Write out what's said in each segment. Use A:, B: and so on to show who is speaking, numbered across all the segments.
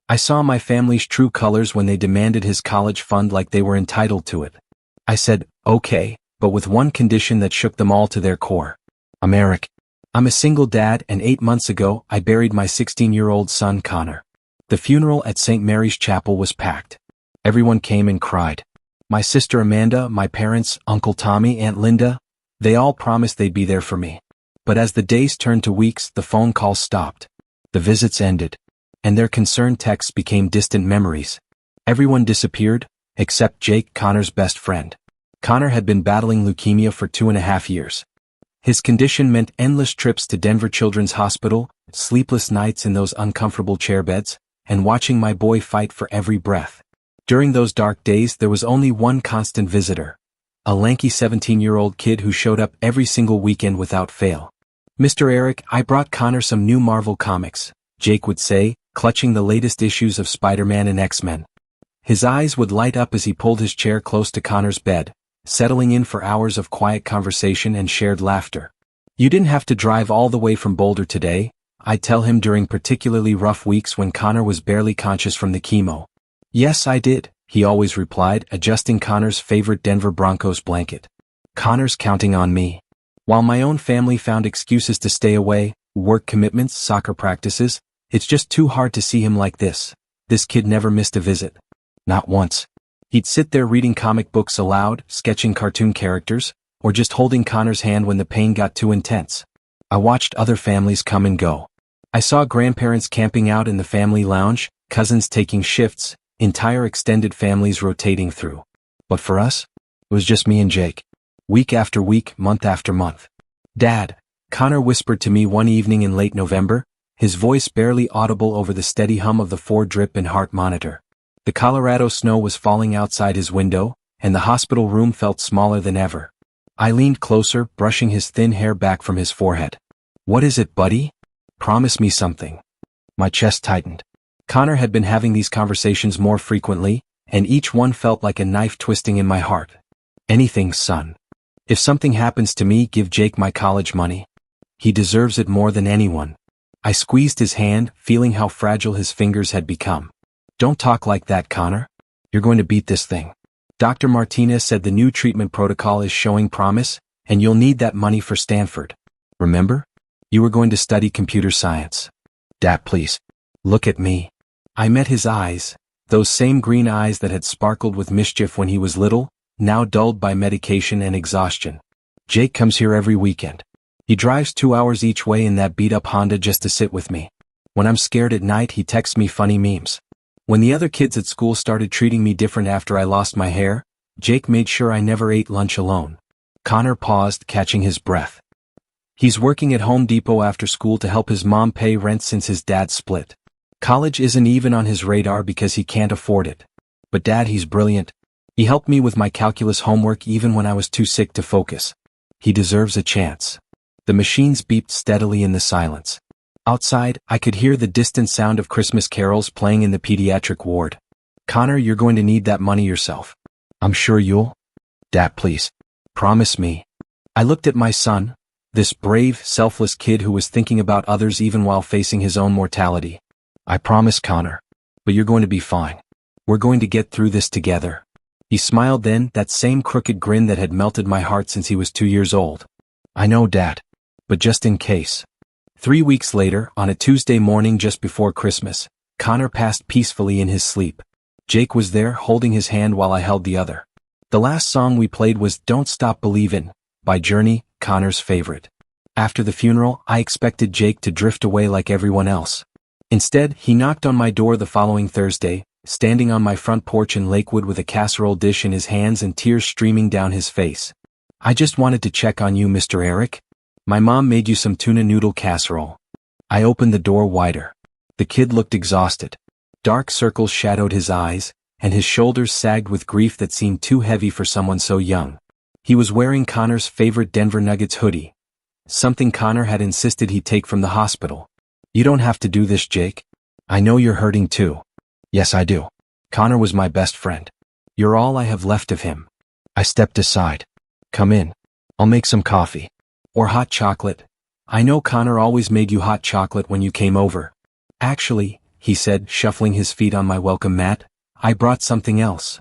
A: I saw my family's true colors when they demanded his college fund like they were entitled to it. I said, okay, but with one condition that shook them all to their core. I'm Eric. I'm a single dad, and 8 months ago I buried my 16-year-old son Connor. The funeral at St. Mary's Chapel was packed. Everyone came and cried. My sister Amanda, my parents, Uncle Tommy, Aunt Linda, they all promised they'd be there for me. But as the days turned to weeks, the phone calls stopped. The visits ended. And their concerned texts became distant memories. Everyone disappeared, except Jake, Connor's best friend. Connor had been battling leukemia for 2.5 years. His condition meant endless trips to Denver Children's Hospital, sleepless nights in those uncomfortable chair beds, and watching my boy fight for every breath. During those dark days, there was only one constant visitor. A lanky 17-year-old kid who showed up every single weekend without fail. Mr. Eric, I brought Connor some new Marvel comics, Jake would say, clutching the latest issues of Spider-Man and X-Men. His eyes would light up as he pulled his chair close to Connor's bed, settling in for hours of quiet conversation and shared laughter. You didn't have to drive all the way from Boulder today, I'd tell him during particularly rough weeks when Connor was barely conscious from the chemo. Yes, I did, he always replied, adjusting Connor's favorite Denver Broncos blanket. Connor's counting on me. While my own family found excuses to stay away, work commitments, soccer practices, it's just too hard to see him like this. This kid never missed a visit. Not once. He'd sit there reading comic books aloud, sketching cartoon characters, or just holding Connor's hand when the pain got too intense. I watched other families come and go. I saw grandparents camping out in the family lounge, cousins taking shifts, entire extended families rotating through. But for us, it was just me and Jake. Week after week, month after month. Dad, Connor whispered to me one evening in late November, his voice barely audible over the steady hum of the Ford drip and heart monitor. The Colorado snow was falling outside his window, and the hospital room felt smaller than ever. I leaned closer, brushing his thin hair back from his forehead. What is it, buddy? Promise me something. My chest tightened. Connor had been having these conversations more frequently, and each one felt like a knife twisting in my heart. Anything, son. If something happens to me, give Jake my college money. He deserves it more than anyone. I squeezed his hand, feeling how fragile his fingers had become. Don't talk like that, Connor. You're going to beat this thing. Dr. Martinez said the new treatment protocol is showing promise, and you'll need that money for Stanford. Remember? You were going to study computer science. Dad, please. Look at me. I met his eyes, those same green eyes that had sparkled with mischief when he was little, now dulled by medication and exhaustion. Jake comes here every weekend. He drives 2 hours each way in that beat-up Honda just to sit with me. When I'm scared at night, he texts me funny memes. When the other kids at school started treating me different after I lost my hair, Jake made sure I never ate lunch alone. Connor paused, catching his breath. He's working at Home Depot after school to help his mom pay rent since his dad split. College isn't even on his radar because he can't afford it. But Dad, he's brilliant. He helped me with my calculus homework even when I was too sick to focus. He deserves a chance. The machines beeped steadily in the silence. Outside, I could hear the distant sound of Christmas carols playing in the pediatric ward. Connor, you're going to need that money yourself. I'm sure you'll. Dad, please. Promise me. I looked at my son, this brave, selfless kid who was thinking about others even while facing his own mortality. I promise, Connor. But you're going to be fine. We're going to get through this together. He smiled then, that same crooked grin that had melted my heart since he was 2 years old. I know, Dad. But just in case. 3 weeks later, on a Tuesday morning just before Christmas, Connor passed peacefully in his sleep. Jake was there, holding his hand while I held the other. The last song we played was Don't Stop Believin' by Journey, Connor's favorite. After the funeral, I expected Jake to drift away like everyone else. Instead, he knocked on my door the following Thursday, standing on my front porch in Lakewood with a casserole dish in his hands and tears streaming down his face. I just wanted to check on you, Mr. Eric. My mom made you some tuna noodle casserole. I opened the door wider. The kid looked exhausted. Dark circles shadowed his eyes, and his shoulders sagged with grief that seemed too heavy for someone so young. He was wearing Connor's favorite Denver Nuggets hoodie, something Connor had insisted he take from the hospital. You don't have to do this, Jake. I know you're hurting too. Yes, I do. Connor was my best friend. You're all I have left of him. I stepped aside. Come in. I'll make some coffee. Or hot chocolate. I know Connor always made you hot chocolate when you came over. Actually, he said, shuffling his feet on my welcome mat. I brought something else.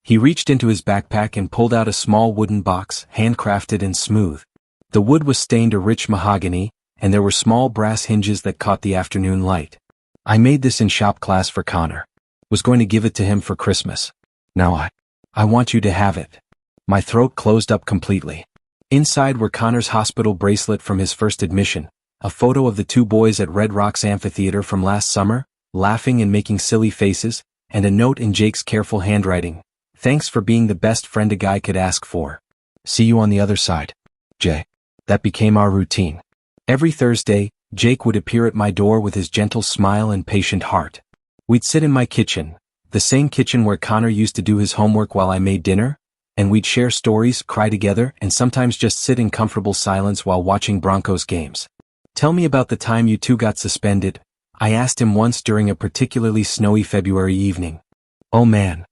A: He reached into his backpack and pulled out a small wooden box, handcrafted and smooth. The wood was stained a rich mahogany, and there were small brass hinges that caught the afternoon light. I made this in shop class for Connor. Was going to give it to him for Christmas. Now I want you to have it. My throat closed up completely. Inside were Connor's hospital bracelet from his first admission, a photo of the two boys at Red Rocks Amphitheater from last summer, laughing and making silly faces, and a note in Jake's careful handwriting. Thanks for being the best friend a guy could ask for. See you on the other side, Jay. That became our routine. Every Thursday, Jake would appear at my door with his gentle smile and patient heart. We'd sit in my kitchen, the same kitchen where Connor used to do his homework while I made dinner, and we'd share stories, cry together, and sometimes just sit in comfortable silence while watching Broncos games. Tell me about the time you two got suspended, I asked him once during a particularly snowy February evening. Oh man.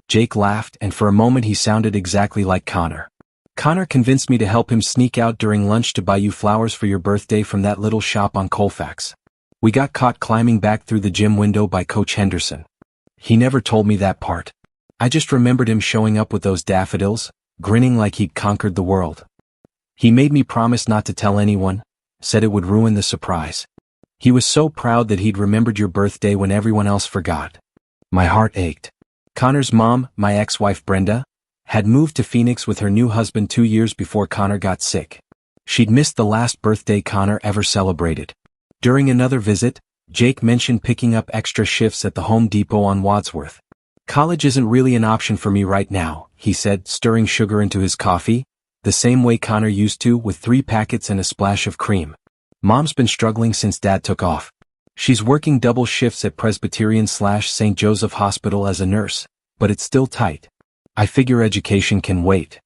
A: Jake laughed, and for a moment he sounded exactly like Connor. Connor convinced me to help him sneak out during lunch to buy you flowers for your birthday from that little shop on Colfax. We got caught climbing back through the gym window by Coach Henderson. He never told me that part. I just remembered him showing up with those daffodils, grinning like he'd conquered the world. He made me promise not to tell anyone, said it would ruin the surprise. He was so proud that he'd remembered your birthday when everyone else forgot. My heart ached. Connor's mom, my ex-wife Brenda, had moved to Phoenix with her new husband 2 years before Connor got sick. She'd missed the last birthday Connor ever celebrated. During another visit, Jake mentioned picking up extra shifts at the Home Depot on Wadsworth. College isn't really an option for me right now, he said, stirring sugar into his coffee, the same way Connor used to, with 3 packets and a splash of cream. Mom's been struggling since Dad took off. She's working double shifts at Presbyterian/St. Joseph Hospital as a nurse, but it's still tight. I figure education can wait.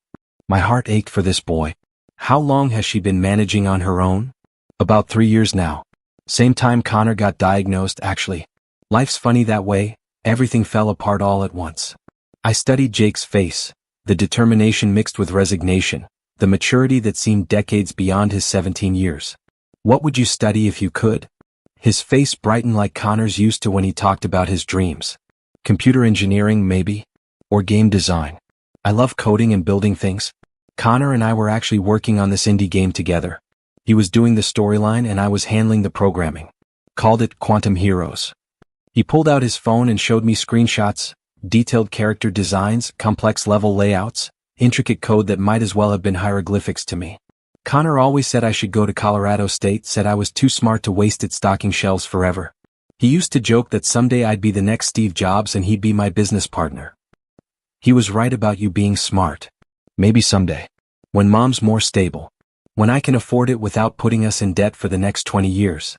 A: My heart ached for this boy. How long has she been managing on her own? About 3 years now. Same time Connor got diagnosed, actually. Life's funny that way, everything fell apart all at once. I studied Jake's face, the determination mixed with resignation, the maturity that seemed decades beyond his 17 years. What would you study if you could? His face brightened like Connor's used to when he talked about his dreams. Computer engineering, maybe? Or game design. I love coding and building things. Connor and I were actually working on this indie game together. He was doing the storyline and I was handling the programming. Called it Quantum Heroes. He pulled out his phone and showed me screenshots, detailed character designs, complex level layouts, intricate code that might as well have been hieroglyphics to me. Connor always said I should go to Colorado State, said I was too smart to waste its stocking shelves forever. He used to joke that someday I'd be the next Steve Jobs and he'd be my business partner. He was right about you being smart. Maybe someday. When Mom's more stable. When I can afford it without putting us in debt for the next 20 years.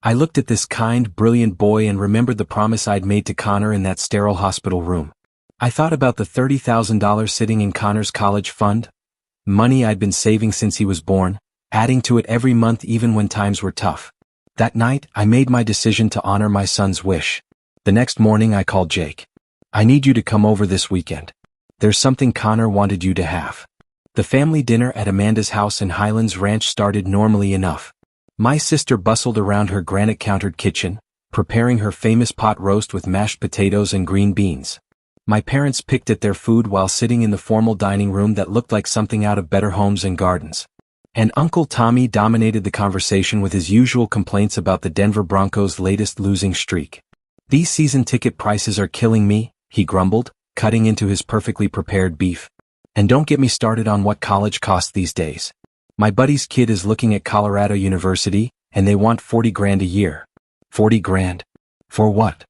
A: I looked at this kind, brilliant boy and remembered the promise I'd made to Connor in that sterile hospital room. I thought about the $30,000 sitting in Connor's college fund, money I'd been saving since he was born, adding to it every month even when times were tough. That night, I made my decision to honor my son's wish. The next morning I called Jake. I need you to come over this weekend. There's something Connor wanted you to have. The family dinner at Amanda's house in Highlands Ranch started normally enough. My sister bustled around her granite-countered kitchen, preparing her famous pot roast with mashed potatoes and green beans. My parents picked at their food while sitting in the formal dining room that looked like something out of Better Homes and Gardens. And Uncle Tommy dominated the conversation with his usual complaints about the Denver Broncos' latest losing streak. These season ticket prices are killing me, he grumbled, cutting into his perfectly prepared beef. And don't get me started on what college costs these days. My buddy's kid is looking at Colorado University, and they want $40,000 a year. 40 grand? For what?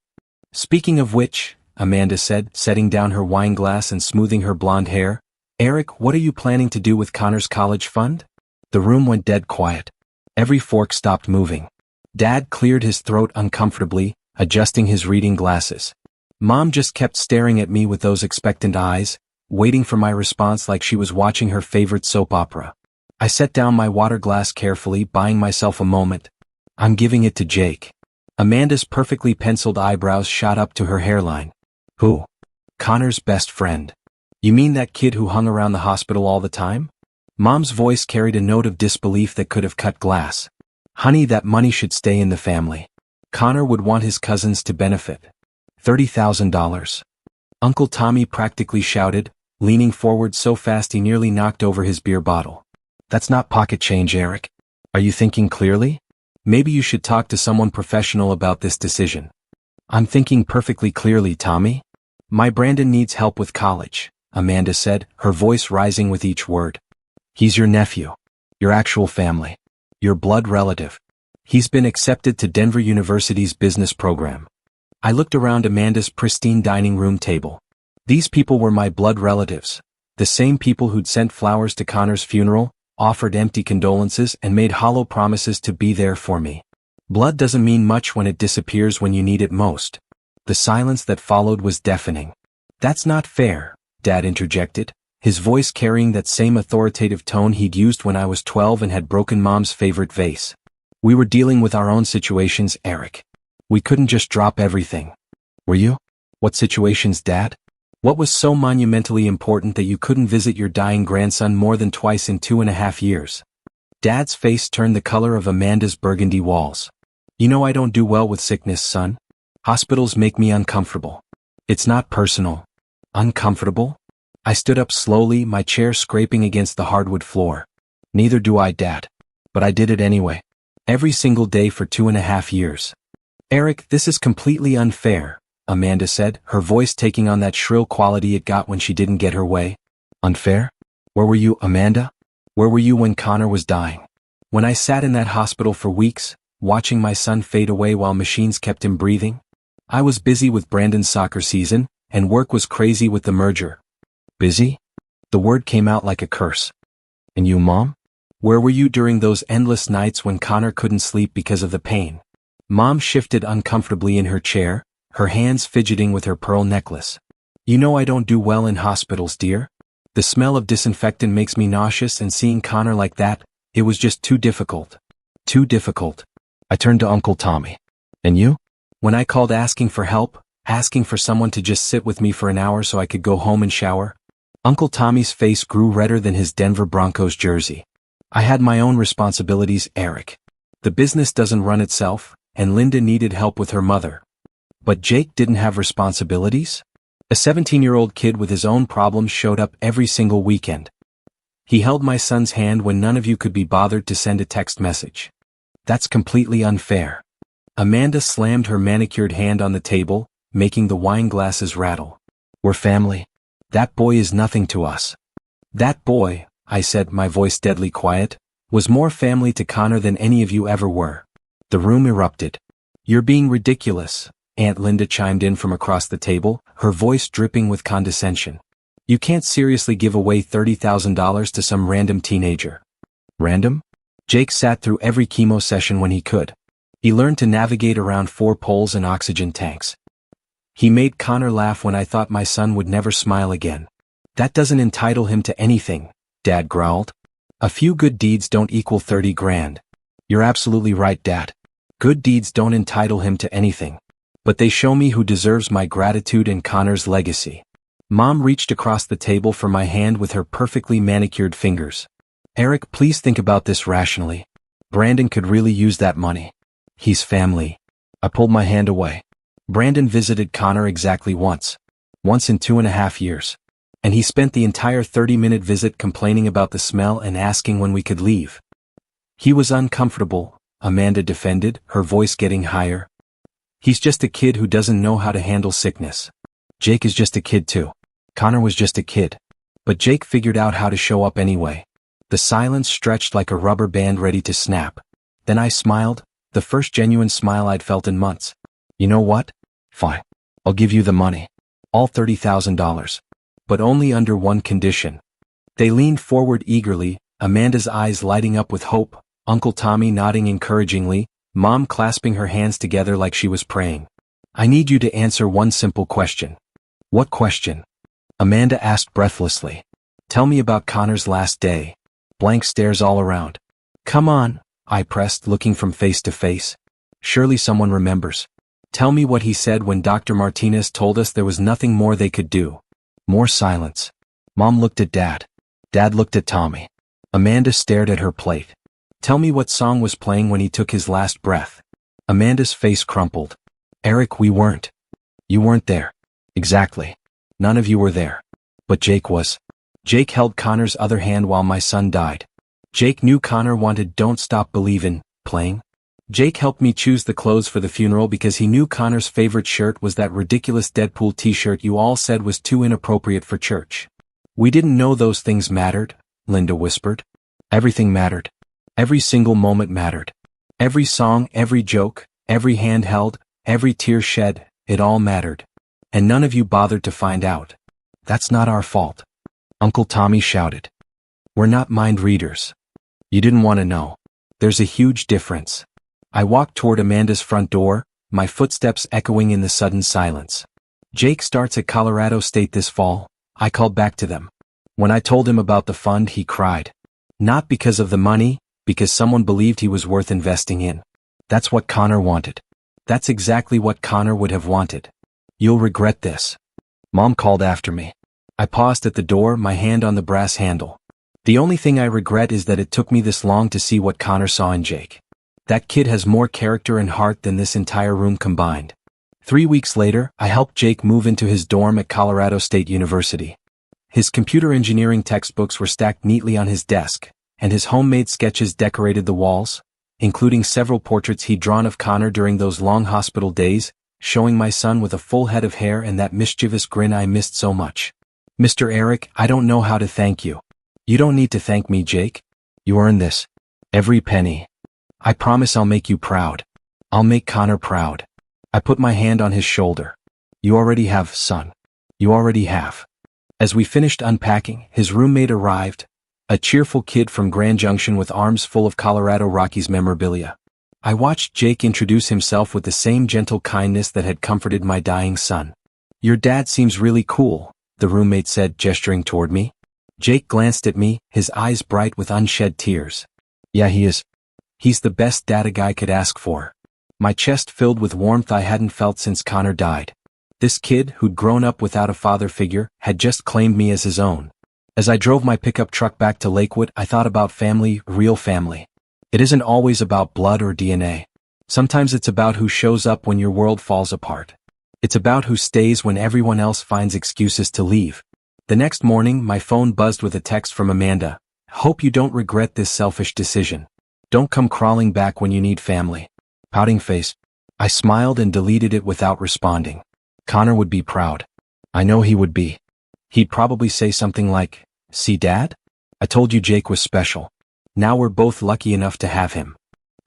A: Speaking of which, Amanda said, setting down her wine glass and smoothing her blonde hair, Eric, what are you planning to do with Connor's college fund? The room went dead quiet. Every fork stopped moving. Dad cleared his throat uncomfortably, adjusting his reading glasses. Mom just kept staring at me with those expectant eyes, waiting for my response like she was watching her favorite soap opera. I set down my water glass carefully, buying myself a moment. I'm giving it to Jake. Amanda's perfectly penciled eyebrows shot up to her hairline. Who? Connor's best friend. You mean that kid who hung around the hospital all the time? Mom's voice carried a note of disbelief that could have cut glass. Honey, that money should stay in the family. Connor would want his cousins to benefit. $30,000. Uncle Tommy practically shouted, leaning forward so fast he nearly knocked over his beer bottle. That's not pocket change, Eric. Are you thinking clearly? Maybe you should talk to someone professional about this decision. I'm thinking perfectly clearly, Tommy. My Brandon needs help with college, Amanda said, her voice rising with each word. He's your nephew. Your actual family. Your blood relative. He's been accepted to Denver University's business program. I looked around Amanda's pristine dining room table. These people were my blood relatives. The same people who'd sent flowers to Connor's funeral, offered empty condolences and made hollow promises to be there for me. Blood doesn't mean much when it disappears when you need it most. The silence that followed was deafening. That's not fair, Dad interjected, his voice carrying that same authoritative tone he'd used when I was 12 and had broken Mom's favorite vase. We were dealing with our own situations, Eric. We couldn't just drop everything. Were you? What situations, Dad? What was so monumentally important that you couldn't visit your dying grandson more than twice in 2.5 years? Dad's face turned the color of Amanda's burgundy walls. You know I don't do well with sickness, son. Hospitals make me uncomfortable. It's not personal. Uncomfortable? I stood up slowly, my chair scraping against the hardwood floor. Neither do I, Dad. But I did it anyway. Every single day for 2.5 years. Eric, this is completely unfair, Amanda said, her voice taking on that shrill quality it got when she didn't get her way. Unfair? Where were you, Amanda? Where were you when Connor was dying? When I sat in that hospital for weeks, watching my son fade away while machines kept him breathing? I was busy with Brandon's soccer season, and work was crazy with the merger. Busy? The word came out like a curse. And you, Mom? Where were you during those endless nights when Connor couldn't sleep because of the pain? Mom shifted uncomfortably in her chair, her hands fidgeting with her pearl necklace. You know I don't do well in hospitals, dear. The smell of disinfectant makes me nauseous, and seeing Connor like that, it was just too difficult. Too difficult. I turned to Uncle Tommy. And you? When I called asking for help, asking for someone to just sit with me for an hour so I could go home and shower, Uncle Tommy's face grew redder than his Denver Broncos jersey. I had my own responsibilities, Eric. The business doesn't run itself, and Linda needed help with her mother. But Jake didn't have responsibilities? A 17-year-old kid with his own problems showed up every single weekend. He held my son's hand when none of you could be bothered to send a text message. That's completely unfair. Amanda slammed her manicured hand on the table, making the wine glasses rattle. We're family. That boy is nothing to us. That boy, I said, my voice deadly quiet, was more family to Connor than any of you ever were. The room erupted. You're being ridiculous, Aunt Linda chimed in from across the table, her voice dripping with condescension. You can't seriously give away $30,000 to some random teenager. Random? Jake sat through every chemo session when he could. He learned to navigate around 4 poles and oxygen tanks. He made Connor laugh when I thought my son would never smile again. That doesn't entitle him to anything, Dad growled. A few good deeds don't equal 30 grand. You're absolutely right, Dad. Good deeds don't entitle him to anything. But they show me who deserves my gratitude and Connor's legacy. Mom reached across the table for my hand with her perfectly manicured fingers. Eric, please think about this rationally. Brandon could really use that money. He's family. I pulled my hand away. Brandon visited Connor exactly once. Once in 2.5 years. And he spent the entire 30-minute visit complaining about the smell and asking when we could leave. He was uncomfortable, Amanda defended, her voice getting higher. He's just a kid who doesn't know how to handle sickness. Jake is just a kid too. Connor was just a kid. But Jake figured out how to show up anyway. The silence stretched like a rubber band ready to snap. Then I smiled, the first genuine smile I'd felt in months. You know what? Fine. I'll give you the money. All $30,000. But only under one condition. They leaned forward eagerly, Amanda's eyes lighting up with hope, Uncle Tommy nodding encouragingly, Mom clasping her hands together like she was praying. I need you to answer one simple question. What question? Amanda asked breathlessly. Tell me about Connor's last day. Blank stares all around. Come on, I pressed, looking from face to face. Surely someone remembers. Tell me what he said when Dr. Martinez told us there was nothing more they could do. More silence. Mom looked at Dad. Dad looked at Tommy. Amanda stared at her plate. Tell me what song was playing when he took his last breath. Amanda's face crumpled. Eric, we weren't. You weren't there. Exactly. None of you were there. But Jake was. Jake held Connor's other hand while my son died. Jake knew Connor wanted Don't Stop Believin' playing. Jake helped me choose the clothes for the funeral because he knew Connor's favorite shirt was that ridiculous Deadpool t-shirt you all said was too inappropriate for church. We didn't know those things mattered, Linda whispered. Everything mattered. Every single moment mattered. Every song, every joke, every hand held, every tear shed, it all mattered. And none of you bothered to find out. That's not our fault. Uncle Tommy shouted. We're not mind readers. You didn't want to know. There's a huge difference. I walked toward Amanda's front door, my footsteps echoing in the sudden silence. Jake starts at Colorado State this fall, I called back to them. When I told him about the fund, he cried. Not because of the money, because someone believed he was worth investing in. That's what Connor wanted. That's exactly what Connor would have wanted. You'll regret this. Mom called after me. I paused at the door, my hand on the brass handle. The only thing I regret is that it took me this long to see what Connor saw in Jake. That kid has more character and heart than this entire room combined. 3 weeks later, I helped Jake move into his dorm at Colorado State University. His computer engineering textbooks were stacked neatly on his desk, and his homemade sketches decorated the walls, including several portraits he'd drawn of Connor during those long hospital days, showing my son with a full head of hair and that mischievous grin I missed so much. Mr. Eric, I don't know how to thank you. You don't need to thank me, Jake. You earned this. Every penny. I promise I'll make you proud. I'll make Connor proud. I put my hand on his shoulder. You already have, son. You already have. As we finished unpacking, his roommate arrived, a cheerful kid from Grand Junction with arms full of Colorado Rockies memorabilia. I watched Jake introduce himself with the same gentle kindness that had comforted my dying son. Your dad seems really cool, the roommate said, gesturing toward me. Jake glanced at me, his eyes bright with unshed tears. Yeah, he is. He's the best dad a guy could ask for. My chest filled with warmth I hadn't felt since Connor died. This kid, who'd grown up without a father figure, had just claimed me as his own. As I drove my pickup truck back to Lakewood, I thought about family, real family. It isn't always about blood or DNA. Sometimes it's about who shows up when your world falls apart. It's about who stays when everyone else finds excuses to leave. The next morning, my phone buzzed with a text from Amanda. Hope you don't regret this selfish decision. Don't come crawling back when you need family. Pouting face. I smiled and deleted it without responding. Connor would be proud. I know he would be. He'd probably say something like, see, Dad? I told you Jake was special. Now we're both lucky enough to have him.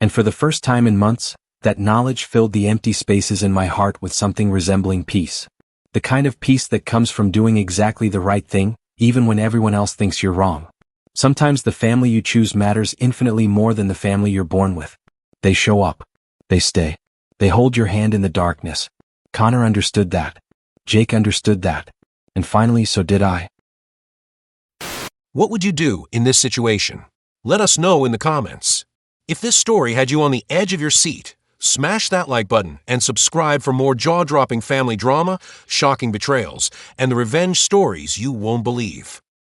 A: And for the first time in months, that knowledge filled the empty spaces in my heart with something resembling peace. The kind of peace that comes from doing exactly the right thing, even when everyone else thinks you're wrong. Sometimes the family you choose matters infinitely more than the family you're born with. They show up. They stay. They hold your hand in the darkness. Connor understood that. Jake understood that. And finally, so did I.
B: What would you do in this situation? Let us know in the comments. If this story had you on the edge of your seat, smash that like button and subscribe for more jaw-dropping family drama, shocking betrayals, and the revenge stories you won't believe.